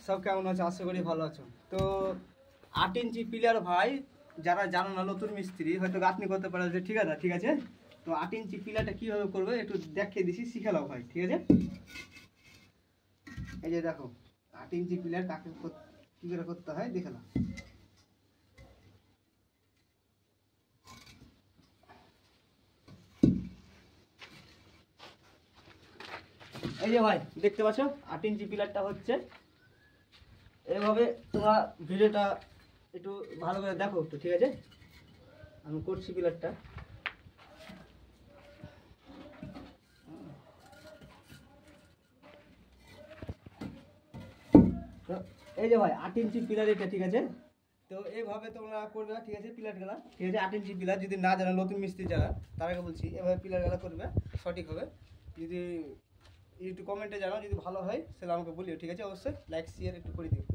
সব কেমন আছে? আশা করি ভালো আছো। তো 8 ইঞ্চি পিলার ভাই, যারা জানো না, নতুন মিস্ত্রি হয়তো গাঁথনি করতে পারে যে ঠিক আছে ঠিক আছে। তো 8 ইঞ্চি পিলারটা কিভাবে করবে একটু দেখিয়ে দিছি, শিখালাও ভাই, ঠিক আছে? এই যে দেখো 8 ইঞ্চি পিলার কি করে করতে হয় দেখালাম। এই যে ভাই দেখতে পাচ্ছ 8 ইঞ্চি পিলারটা হচ্ছে এইভাবে। তোমরা ভিডিওটা একটু ভালো করে দেখো একটু, ঠিক আছে? আমি করছি পিলারটা। তো এই যে ভাই 8 ইঞ্চি পিলার এটা, ঠিক আছে? তো এইভাবে তোমরা করবে, ঠিক আছে? পিলারগুলা, ঠিক আছে? 8 ইঞ্চি পিলার যদি না জানো, নতুন মিস্ত্রি যারা, তারাকে বলছি এভাবে পিলারগুলা করবে, সঠিক হবে। যদি একটু কমেন্টে জানাও, যদি ভালো হয় তাহলে আমাকে বলিও, ঠিক আছে? অবশ্যই লাইক শেয়ার একটু করে দিও।